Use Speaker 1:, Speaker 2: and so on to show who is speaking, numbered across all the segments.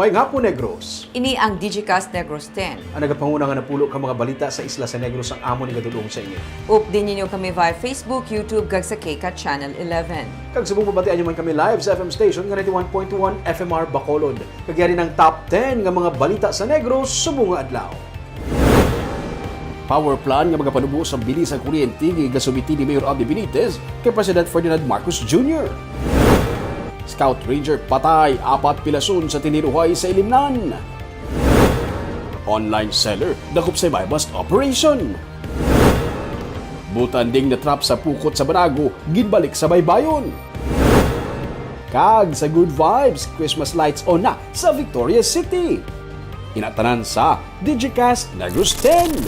Speaker 1: May nga po, Negros.
Speaker 2: Ini ang Digicast Negros 10.
Speaker 1: Ang nagapanguna nga napulo ka mga balita sa isla sa Negros ang amo ni gadulong sa inyo.
Speaker 2: Updin ninyo kami via Facebook, YouTube, kag sa KCAT Channel 11.
Speaker 1: Kag subong mabatian nyo man kami live sa FM station nga 91.1 FMR Bacolod. Kagyari ng top 10 nga mga balita sa Negros subong nga adlaw. Power plan nga magapanubo sa bilis ang kuryente nga gasumiti ni Mayor Abdi Benitez kay President Ferdinand Marcos Jr. Scout Ranger patay, 4 pilason sa tiniruhay sa Ilimnan. Online seller dakop sa buy bust operation. Butanding na trap sa pukot sa Banago, ginbalik sa baybayon. Kag sa Good Vibes, Christmas lights on na sa Victoria City. Inatanan sa Digicast Negros 10.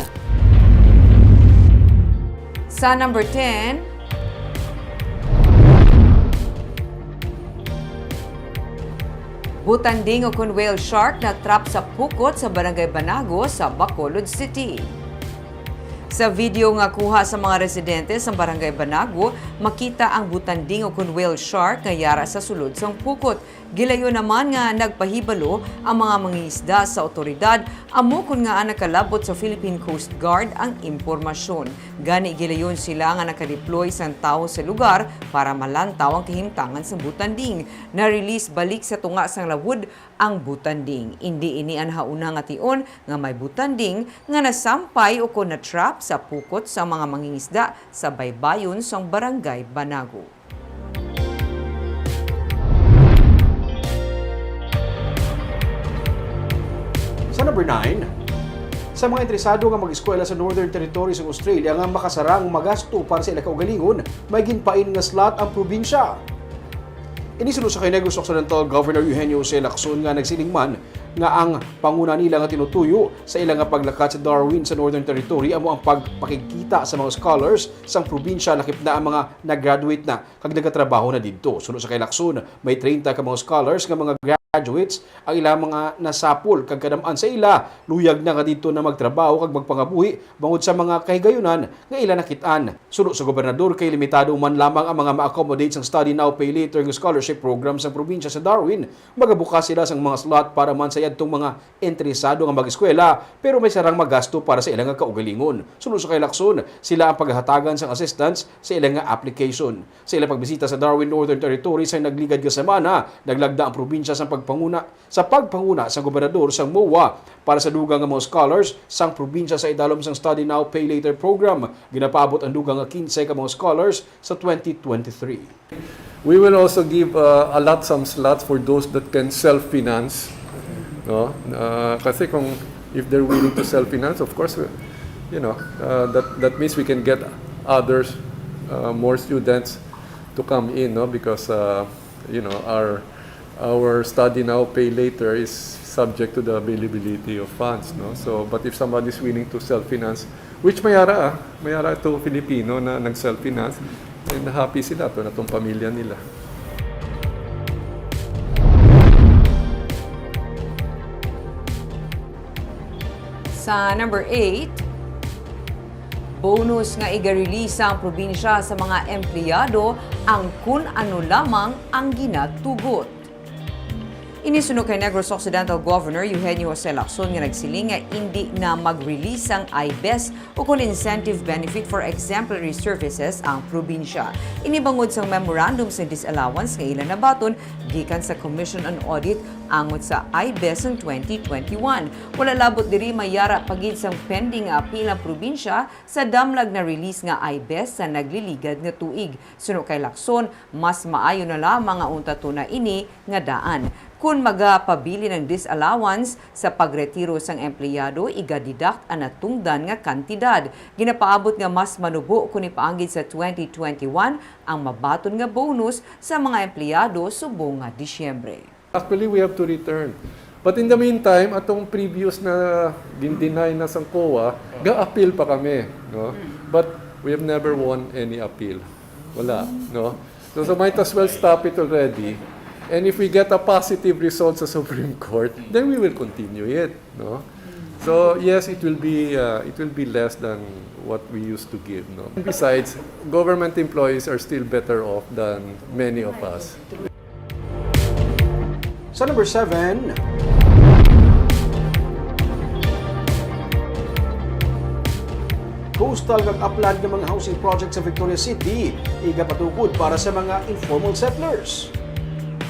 Speaker 2: Sa number 10, butanding o kun whale shark na trap sa pukot sa Barangay Banago sa Bacolod City. Sa video nga kuha sa mga residente sa Barangay Banago, makita ang butanding o kun whale shark nga yara sa sulod sang pukot. Gilayo naman nga nagpahibalo ang mga mangingisda sa otoridad, amo kun nga nakalabot sa Philippine Coast Guard ang impormasyon. Gani gilayon sila nga nakadeploy sang tawo sa lugar para malantaw ang kahimtangan sa butanding. Na-release balik sa tunga sang lawod ang butanding. Hindi ini ang hauna nga tion nga may butanding nga nasampay o kun na-trap sa pukot sa mga mangingisda sa baybayon sang Barangay Banago.
Speaker 1: Sa number 9, sa mga interesado nga mag-eskwela sa Northern Territory sa Australia nga makasarang magasto para sa ila kaugalingon, may ginpain nga slot ang probinsya. Inisulod sa kay Negros Occidental Governor Eugenio C. Lacson nga nagsiling man nga ang panguna nila nga tinutuyo sa ilang nga paglakat sa Darwin sa Northern Territory amo ang pagpakikita sa mga scholars sang probinsya lakip na ang mga nag-graduate na kag nagatrabaho na didto. Sunod sa kay Lacson, may 30 ka mga scholars nga mga graduates ang ilang mga nasapol kag kadam-an sa ila luyag na nga dito na magtrabaho kag magpangabuhi bangod sa mga kahigayunan nga ila nakitaan. Sunod sa gobernador kay limitado man lamang ang mga ma-accommodate sang study now pay later nga scholarship program sa probinsya sa Darwin. Magabukas sila sang mga slot para man sa yadtong mga interesado nga mag-eskwela pero may sarang magasto para sa ilang nga kaugalingon. Sunod sa kay Lacson, sila ang paghatagan sang assistance sa ilang nga application. Sa ilang pagbisita sa Darwin Northern Territory sa nagligad nga semana, naglagda ang probinsya sa pagpanguna sa gobernador sang MOA para sa dugang nga mga scholars sang probinsya sa idalom sang Study Now Pay Later program. Ginapaabot ang dugang nga 15 ka mga scholars sa 2023.
Speaker 3: We will also give some slots for those that can self-finance. No? Kasi if they're willing to self-finance, of course, that means we can get others, more students to come in, no? Because our study now, pay later is subject to the availability of funds, no? So, but if somebody is willing to self-finance, which mayara ito Filipino na nag-self-finance, and happy sila to na itong pamilya nila.
Speaker 2: Sa number 8, bonus nga iga-release ang probinsya sa mga empleyado ang kung ano lamang ang ginatugot. Inisuno kay Negros Occidental Governor Eugenio C. Lacson nga nagsiling nga hindi na mag-release ang IBES o kung incentive benefit for exemplary services ang probinsya. Inibangod sang memorandum sa disallowance nga ilan na baton gikan sa Commission on Audit angot sa IBES ng 2021. Wala labot diri mayara pagid sang pending nga apil ang probinsya sa damlag na release nga IBES sa nagliligad nga tuig. Suno kay Lacson, mas maayo na lamang nga unta na ini nga daan. Kung magapabili ng disallowance sa pagretiro sang empleyado, iga-deduct ang natungdan nga kantidad. Ginapaabot nga mas manubo kung ipaanggid sa 2021 ang mabaton nga bonus sa mga empleyado subong nga Disyembre.
Speaker 3: Actually, we have to return. But in the meantime, atong previous na din-deny na sang COA, ga-appeal pa kami, no? But we have never won any appeal. Wala, no? So might as well stop it already. And if we get a positive result sa Supreme Court, then we will continue it, no? So yes, it will be less than what we used to give, no? Besides, government employees are still better off than many of us.
Speaker 1: Sa number 7, Coastal kag upland ng mga housing project sa Victoria City, igapatukod para sa mga informal settlers.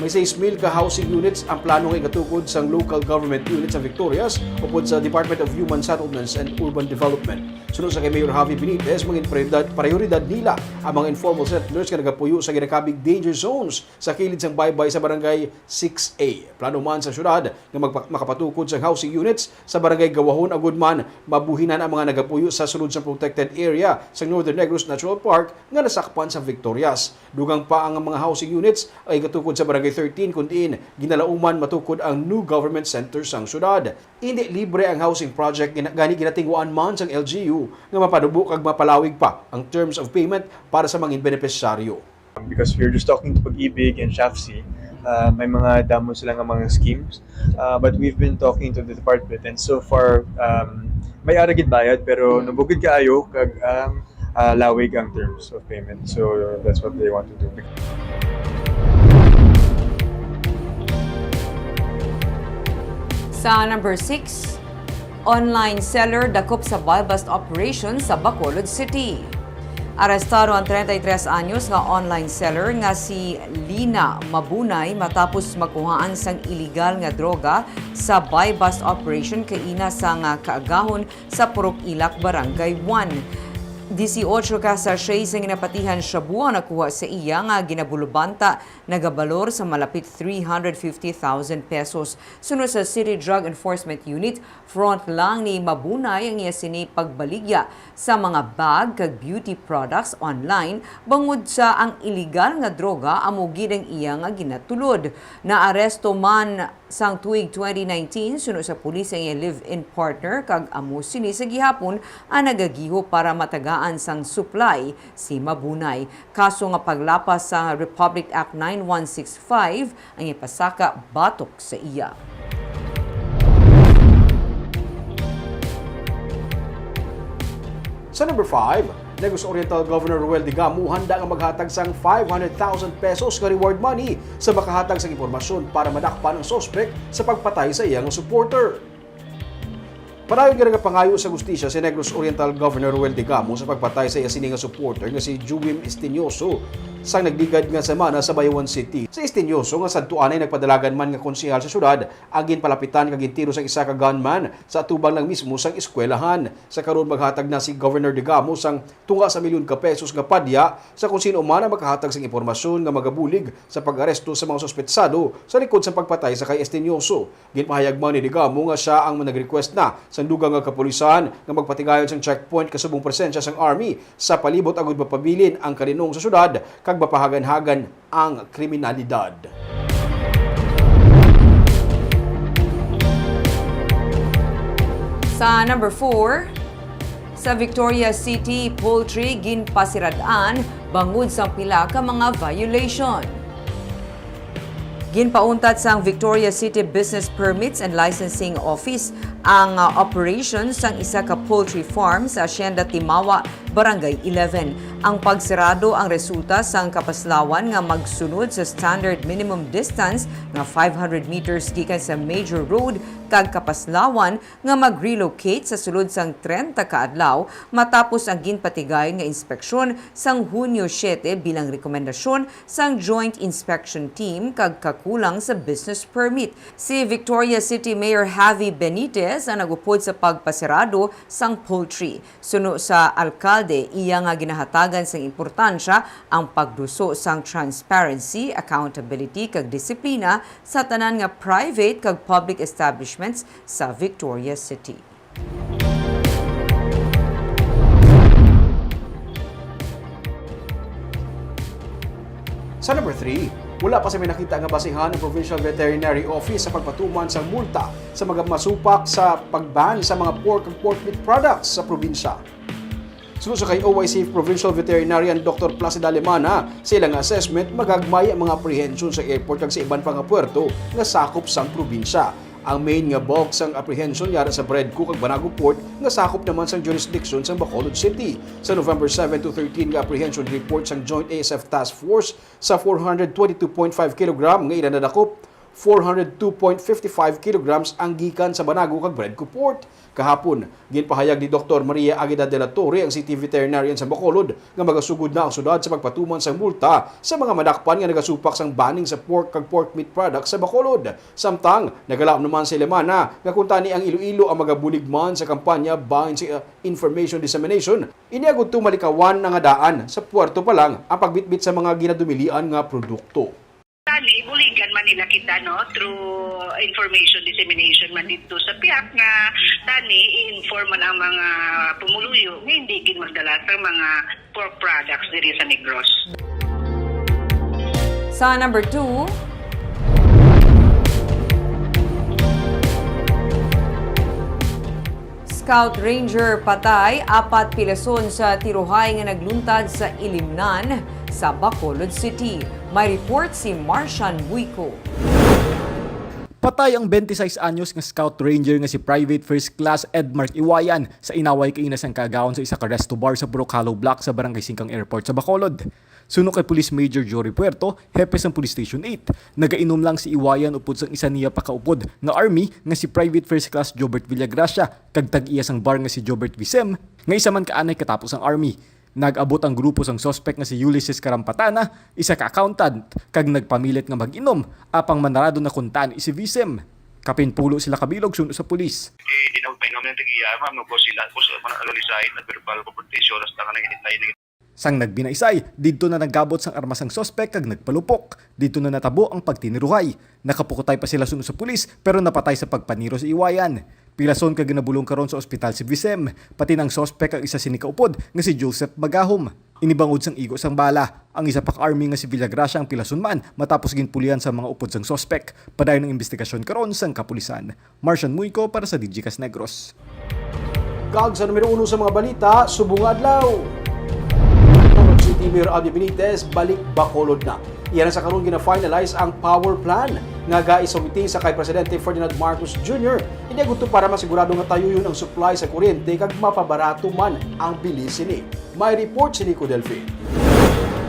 Speaker 1: May 6,000 ka housing units ang planong igatukod sa local government units sa Victorias upod sa Department of Human Settlements and Urban Development. Sunod sa kay Mayor Javi Benitez, mga prioridad nila ang mga informal settlers nga nagapuyo sa ginakabig danger zones sa kilid sang baybay sa barangay 6A. Plano man sa syudad nga makapatukod sa housing units sa barangay Gawahon agud man mabuhinan ang mga nagapuyo sa sulod sa protected area sa Northern Negros Natural Park nga nasakpan sa Victorias. Dugang pa ang mga housing units ay gatukod sa barangay 13 kun diin ginalauman matukod ang new government center sang syudad. Hindi libre ang housing project gani ginatingwaan man sang LGU nga mapadubo kag mapalawig pa ang terms of payment para sa mga benepisyaryo.
Speaker 4: Because we're just talking to Pag-ibig and SHAFC, may mga damo sila nga mga schemes, but we've been talking to the department and so far may aragid bayad pero nabugid kaayo kag lawig ang terms of payment, so that's what they want to do.
Speaker 2: Sa number 6, online seller dakop sa buy-bust operation sa Bacolod City. Arestado ang 33 anyos nga online seller nga si Lina Mabunay matapos magkuhaan sang illegal nga droga sa buy-bust operation kaina sa nga kaagahon sa Purok Ilak, Barangay 1. 18 ka sa siyas ang ginapatihan shabu ang nakuha sa iya nga ginabulubanta nagabalor sa malapit 350,000 pesos. Sunod sa City Drug Enforcement Unit, front lang ni Mabunay ang iya sini pagbaligya sa mga bag kag beauty products online bangod sa ang illegal nga droga amo gid ang iya nga ginatulod. Naaresto man sang tuig 2019 sunod sa pulis ang iya live-in partner kag amo sini sa gihapon ang nagagiho para matagaan sang supply si Mabunay. Kaso nga paglapas sa Republic Act 9165 ang ipasaka batok sa iya.
Speaker 1: Sa number 5, Negros Oriental Governor Ruel Digamo handa nga maghatag sang 500,000 pesos ka reward money sa makahatag sang impormasyon para madakpan ang suspect sa pagpatay sa iyang supporter. Padayon nga pangayo sa gustisya si Negros Oriental Governor Ruel Digamo sa pagpatay sa iya sini nga supporter nga si Juwim Estinioso sang nagdigad nga semana sa Bayawan City. Si Estinioso nga sadtuanay nagpadalagan man nga konsehal sa syudad agin palapitan kag gintiro sang isa ka gunman sa atubang lang mismo sang eskwelahan. Sa karon maghatag na si Governor Digamo sang tunga sa milyon ka pesos nga padya sa kung sino man ang makahatag sang impormasyon nga magabulig sa pag-aresto sa mga suspetsado sa likod sa pagpatay sa kay Estinioso. Ginpahayag man ni Digamo nga siya ang nag-request na sa dugang nga kapulisan nga magpatigayon sang checkpoint kasubong presensya sang army sa palibot agud mapabilin ang kalinong sa syudad kag mapahagan-hagan ang kriminalidad.
Speaker 2: Sa number 4, sa Victoria City, poultry ginpasiradaan bangod sa pila ka mga violation. Ginpauntat sang Victoria City Business Permits and Licensing Office ang operations sang isa ka poultry farm sa Hacienda Timawa, Barangay 11. Ang pagsirado ang resulta sang kapaslawan nga magsunod sa standard minimum distance nga 500 meters gikan sa major road kag kapaslawan nga mag-relocate sa sulod sang 30 ka adlaw matapos ang ginpatigay nga inspeksyon sang Hunyo 7 bilang rekomendasyon sang Joint Inspection Team kag kakulang sa business permit. Si Victoria City Mayor Javi Benitez ang nagupod sa pagpasirado sang poultry. Suno sa alkalde, iya nga ginahatagan sang importansya ang pagduso sang transparency, accountability kag disiplina sa tanan nga private kag public establishments sa Victoria City.
Speaker 1: Sa number 3, wala pa sa may nakita nga basihan ng Provincial Veterinary Office sa pagpatuman sa multa sa mga masupak sa pagban sa mga pork and pork meat products sa probinsya. Sunod sa kay OIC Provincial Veterinarian Dr. Placida Alemana, sa ilang assessment magagmay ang mga apprehension sa airport kag sa iban pa nga puerto nga sakop sang probinsya. Ang main nga bulk sang apprehension yara sa Breadco kag Banago Port nga sakop naman sang jurisdiction sang Bacolod City. Sa November 7 to 13 nga apprehension report sang Joint ASF Task Force sa 422.5 kg nga ilan nadakop, 402.55 kilograms ang gikan sa Banago kag Bredco Port. Kahapon, ginpahayag ni Dr. Maria Agueda de la Torre, ang City Veterinarian sa Bacolod, nga magasugod na ang syudad sa pagpatuman sa multa sa mga madakpan nga nagasupak sang banning sa pork kag pork meat products sa Bacolod. Samtang, nagalaom naman sa Ilemana nga kung tani ang Iloilo ang magabuligman sa kampanya bahin sa information dissemination, iniagod to malikawan na nga daan sa puerto pa lang ang pagbitbit sa mga ginadumilian nga produkto.
Speaker 5: Tani, buligan man nila kita no through information dissemination man dito sa piyak nga tani i-inform man ang mga pumuluyo nga hindi gid magdala sa mga pork products diri sa Negros.
Speaker 2: Sa number 2, Scout Ranger patay, 4 pilason sa tiruhay nga nagluntad sa Ilimnan sa Bacolod City. May report si Marcian Buico.
Speaker 6: Patay ang 26 anyos nga Scout Ranger nga si Private First Class Edmark Iwayan sa inaway kainas ang kagawon sa isa ka resto bar sa Burok Hollow Block sa Barangay Singkang Airport sa Bacolod. Suno kay Police Major Jory Puerto, hepe sa Police Station 8. Nagainom lang si Iwayan upod sang isa niya pakaupod nga army nga si Private First Class Jobert Villagracia kag tag-iya sang bar nga si Jobert Visem nga isa man kaanay katapos ang army. Nag-abot ang grupo sang suspect nga si Ulysses Karampatana, isa ka accountant, kag nagpamilit nga mag-inom, apang manarado na kuntaan si Visem. Kapinpulo sila kabilog suno sa pulis.
Speaker 7: Dinawpay naman ng tag-iyama, magpo sila po sa mga alalisay na verbal confrontation at tangan ng initay.
Speaker 6: Sang nagbinaysay, dito na naggabot sang armas ang suspect kag nagpalupok. Dito na natabo ang pagtiniruhay. Nakapukutay pa sila suno sa pulis pero napatay sa pagpaniro sa Iwayan. Pilason kag ginabulong karon sa ospital si Visem, pati ng suspect ang isa sinikaupod nga si Joseph Magahom. Inibangod sang igo sang bala. Ang isa pak army nga si Villagracia ang pilason man matapos ginpulian sa mga upod sang suspect. Padayon ng investigasyon karon sang kapulisan. Marcian Muico para sa DGCast Negros.
Speaker 1: Kag sa numero 1 sa mga balita, subong adlaw. City Mayor Albi Benitez balik Bacolod na. Iyan sa karon gina-finalize ang power plan nga gaisumiti sa kay Presidente Ferdinand Marcos Jr. Hindi gusto para masigurado nga tayo yun ang supply sa kuryente kag mapabarato man ang bilis ini. May report si Nico Delfin.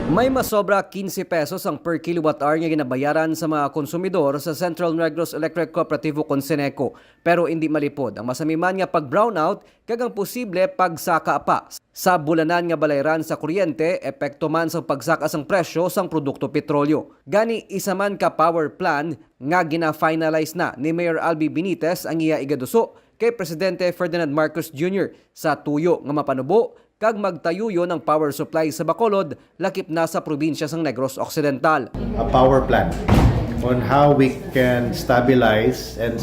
Speaker 8: May masobra 15 pesos ang per kilowatt-hour nga ginabayaran sa mga konsumidor sa Central Negros Electric Cooperativo Conseco. Pero hindi malipod ang masamiman nga pag-brownout kag ang posible pagsaka pa. Sa bulanan nga balayran sa kuryente, epekto man sa pagsaka sang presyo sang produkto petrolyo. Gani isa man ka power plan nga gina-finalize na ni Mayor Albi Benitez ang iya igaduso kay Presidente Ferdinand Marcos Jr. sa tuyo nga mapanubo kag magtayuyo ng power supply sa Bacolod, lakip na sa probinsya sang Negros Occidental.
Speaker 9: A power plan on how we can stabilize and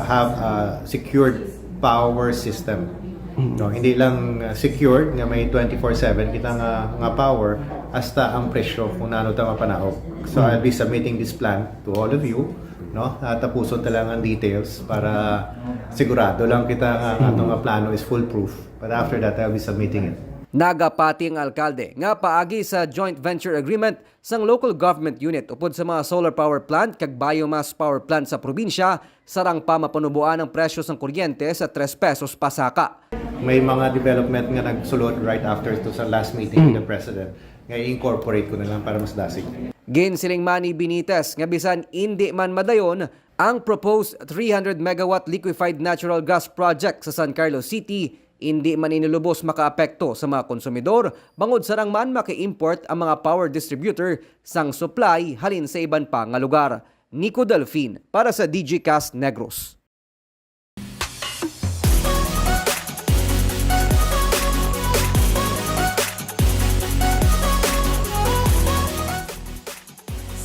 Speaker 9: have a secured power system. No, hindi lang secured nga may 24/7 kita nga power hasta ang presyo kung naano ta mapanahog. So I'll be submitting this plan to all of you, no? Tapuson talaga ang details para sigurado lang kita nga atong plano is foolproof. But after that I'll be submitting it.
Speaker 8: Nagapati ang alkalde nga paagi sa joint venture agreement sang local government unit upod sa mga solar power plant kag biomass power plant sa probinsya sarang pa mapanubuan ang presyo sang kuryente sa 3 pesos pasaka.
Speaker 9: May mga development nga nagsulod right after to sa last meeting with the President. Nga i-incorporate ko na lang para mas dasig.
Speaker 8: Ginsiling Manny Benitez nga bisan hindi man madayon ang proposed 300 megawatt liquefied natural gas project sa San Carlos City, hindi man inilubos makaapekto sa mga konsumidor, bangod sarang man maki-import ang mga power distributor sang supply halin sa iban pa nga lugar. Nico Delfin para sa DGCast Negros.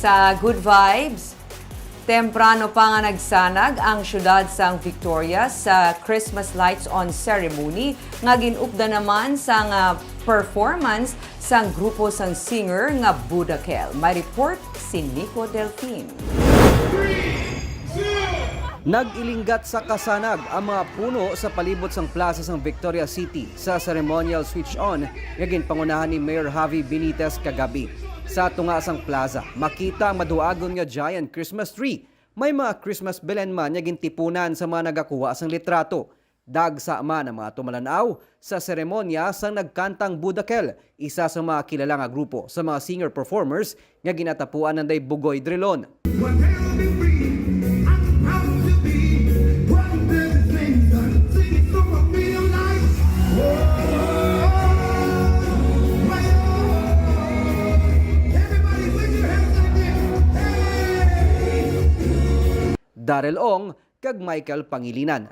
Speaker 2: Sa Good Vibes, temprano pa nga nagsanag ang syudad sang Victoria sa Christmas Lights on Ceremony nga ginupda naman sang performance sang grupo sang singer nga Budakel. May report si Nico Delfin.
Speaker 8: Nag-ilinggat sa kasanag ang mga puno sa palibot sang plaza sang Victoria City sa ceremonial switch-on nga ginpangunahan ni Mayor Javi Benitez kagabi. Sa tunga sang plaza, makita ang maduagon nga giant Christmas tree. May mga Christmas belen man nga gintipunan sa mga nagakuha sang litrato. Dagsa man ang mga tumalanaw sa seremonya sang nagkantang Budakel, isa sa mga kilala nga grupo sa mga singer performers nga ginatapuan ng Bugoy Drilon. Darrell Ong kag Michael Pangilinan.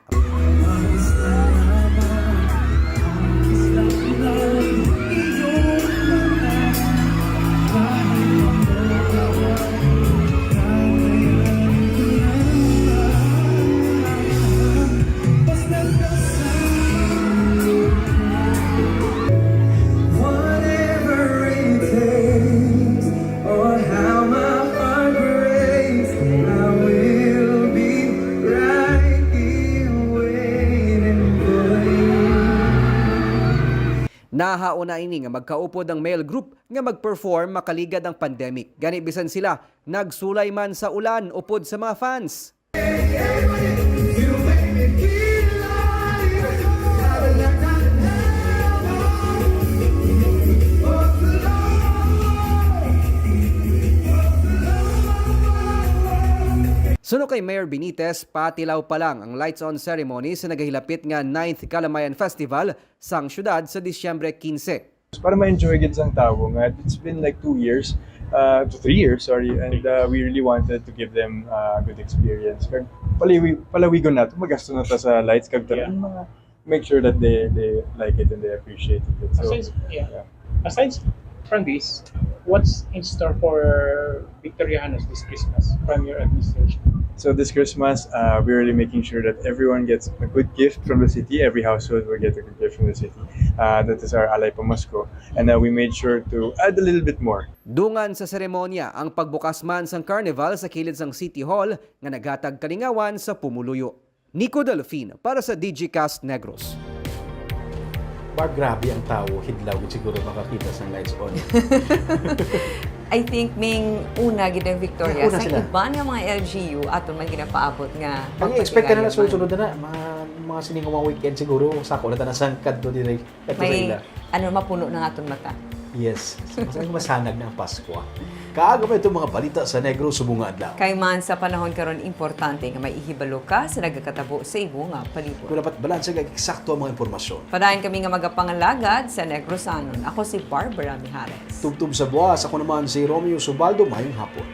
Speaker 8: Nahauna ini nga magkaupod ang male group nga mag-perform makaligad ang pandemic. Gani bisan sila nagsulay man sa ulan upod sa mga fans. Suno kay Mayor Benitez, patilaw pa lang ang lights on ceremony sa nagahilapit nga 9th Kalamayan Festival sang syudad sa Disyembre 15.
Speaker 4: Para ma-enjoy gid sang tao nga it's been like 2 years to 3 years, sorry, and we really wanted to give them a good experience. Kag palawigon nato, magasto na ta sa lights kag tanan mga make sure that they like it and they appreciate it. So
Speaker 10: Aside from this, what's in store for Victorianos this Christmas from your administration?
Speaker 4: So this Christmas, we're really making sure that everyone gets a good gift from the city. Every household will get a good gift from the city. That is our Alay Pamasko. And we made sure to add a little bit more.
Speaker 8: Dungan sa seremonya ang pagbukas man sang carnival sa kilid sang City Hall nga naghatag kalingawan sa pumuluyo. Nico Delfin para sa DigiCast Negros.
Speaker 1: Barb, grabe ang tao. Hidlaw siguro makakita sa lights on.
Speaker 2: I think ming una gid ang Victoria
Speaker 1: Una
Speaker 2: sa
Speaker 1: sila.
Speaker 2: iba nga mga LGU aton man ginapaabot nga.
Speaker 1: Ang expect ka na
Speaker 2: pagpatigayon man.
Speaker 1: sunod na mga sining mga weekend siguro sako na sangkad do dire kato sa
Speaker 2: May
Speaker 1: ila.
Speaker 2: mapuno na aton mata.
Speaker 1: Yes. Masang masanag na ang Pasko. Kaaga pa itong mga balita sa Negro Subunga Adlaw.
Speaker 2: Kay man sa panahon karon importante nga may ihibalo ka sa nagakatabo sa imo nga palibot.
Speaker 1: Kung dapat balansa kag eksakto ang mga impormasyon.
Speaker 2: Padayon kami nga magapangalagad sa Negrosanon. Ako si Barbara Mijares.
Speaker 1: Tubtub sa buwas, ako naman si Romeo Subaldo, mayong hapon.